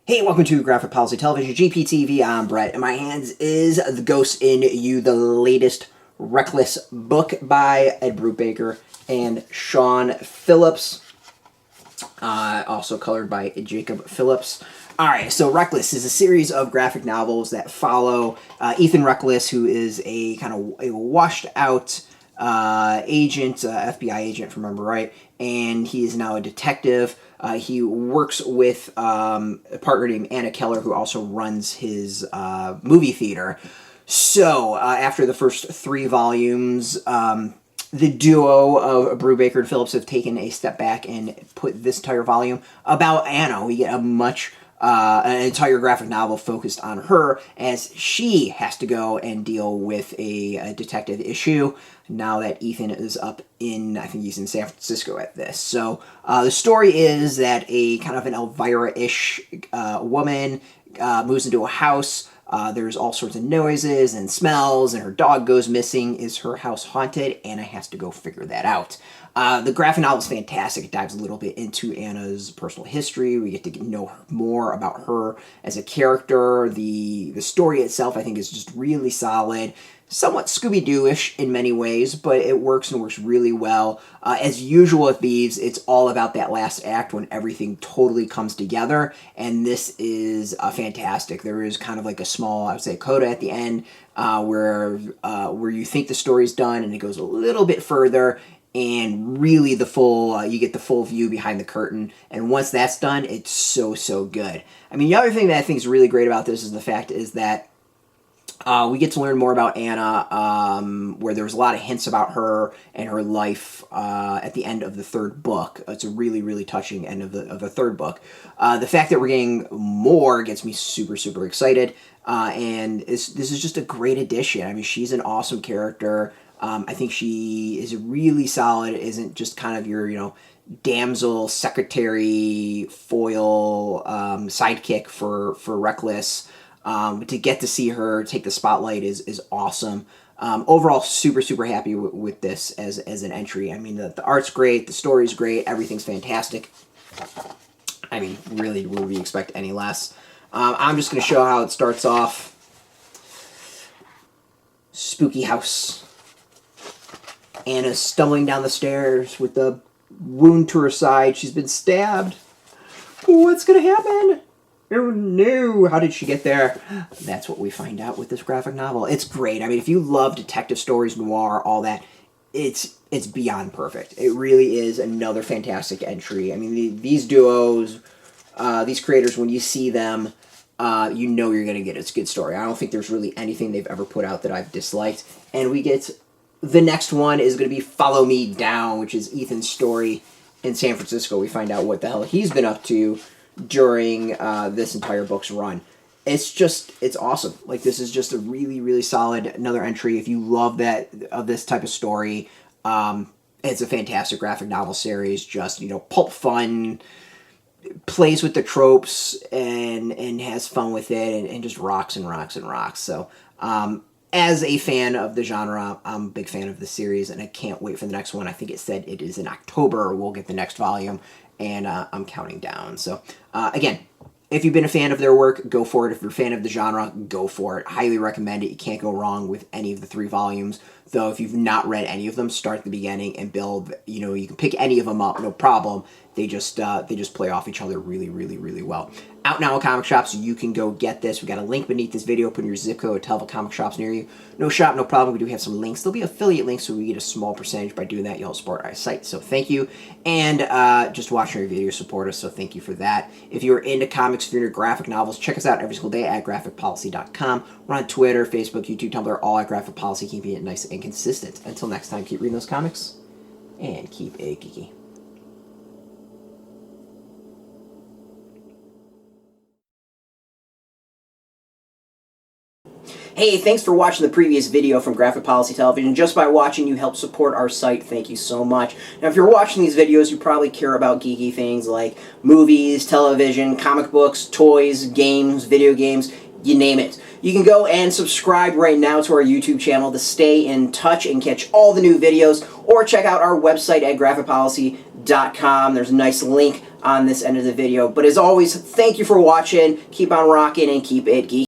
Hey, welcome to Graphic Policy Television, GPTV. I'm Brett. In my hands is The Ghost in You, the latest Reckless book by Ed Brubaker and Sean Phillips. Also colored by Jacob Phillips. Alright, so Reckless is a series of graphic novels that follow Ethan Reckless, who is a kind of a washed-out agent, FBI agent, if I remember right, and he is now a detective. He works with a partner named Anna Keller, who also runs his movie theater. So, after the first 3 volumes, the duo of Brubaker and Phillips have taken a step back and put this entire volume about Anna. We get a an entire graphic novel focused on her as she has to go and deal with a detective issue now that Ethan is up in, I think he's in San Francisco at this. So the story is that a kind of an Elvira-ish woman moves into a house. There's all sorts of noises and smells, and her dog goes missing. Is her house haunted? Anna has to go figure that out. The graphic novel is fantastic. It dives a little bit into Anna's personal history. We get to know more about her as a character. The story itself, I think, is just really solid. Somewhat Scooby-Doo-ish in many ways, but it works and works really well. As usual with these, it's all about that last act when everything totally comes together, and this is fantastic. There is kind of like a small, I would say, coda at the end where you think the story's done, and it goes a little bit further, and really the full, you get the full view behind the curtain, and once that's done, it's so good. I mean, the other thing that I think is really great about this is the fact is that we get to learn more about Anna, where there's a lot of hints about her and her life at the end of the 3rd book. It's a really touching end of the 3rd book. The fact that we're getting more gets me super excited, and this is just a great addition. I mean, she's an awesome character. I think she is really solid. Isn't just kind of your, damsel, secretary, foil, sidekick for Reckless. To get to see her take the spotlight is awesome. Overall, super happy with this as an entry. I mean, the art's great, the story's great, everything's fantastic. I mean, really, would we expect any less? I'm just going to show how it starts off. Spooky house. Anna's stumbling down the stairs with the wound to her side. She's been stabbed. What's going to happen? Oh no, how did she get there? That's what we find out with this graphic novel. It's great. I mean, if you love detective stories, noir, all that, it's beyond perfect. It really is another fantastic entry. I mean, these duos, these creators, when you see them, you know you're going to get a good story. I don't think there's really anything they've ever put out that I've disliked. And we get, the next one is going to be Follow Me Down, which is Ethan's story in San Francisco. We find out what the hell he's been up to during this entire book's run. It's awesome. Like, this is just a really solid another entry. If you love this type of story, it's a fantastic graphic novel series. Just, pulp fun, plays with the tropes and has fun with it, and just rocks. So as a fan of the genre, I'm a big fan of the series, and I can't wait for the next one. I think it said it is in October we'll get the next volume, and I'm counting down. So, again, if you've been a fan of their work, go for it. If you're a fan of the genre, go for it. Highly recommend it. You can't go wrong with any of the 3 volumes. Though, if you've not read any of them, start at the beginning and build. You can pick any of them up, no problem. They just play off each other really well. Out now in comic shops, you can go get this. We got a link beneath this video. Put in your zip code, tell the comic shops near you. No shop, no problem. We do have some links. There'll be affiliate links, so we get a small percentage by doing that. You'll support our site, so thank you. And just watching our videos support us, so thank you for that. If you're into comics, if you're into graphic novels, check us out every single day at graphicpolicy.com. We're on Twitter, Facebook, YouTube, Tumblr, all at Graphic Policy, keeping it nice and consistent. Until next time, keep reading those comics, and keep it geeky. Hey, thanks for watching the previous video from Graphic Policy Television. Just by watching, you help support our site. Thank you so much. Now, if you're watching these videos, you probably care about geeky things like movies, television, comic books, toys, games, video games. you name it. You can go and subscribe right now to our YouTube channel to stay in touch and catch all the new videos, or check out our website at graphicpolicy.com. There's a nice link on this end of the video. But as always, thank you for watching. Keep on rocking and keep it geeky.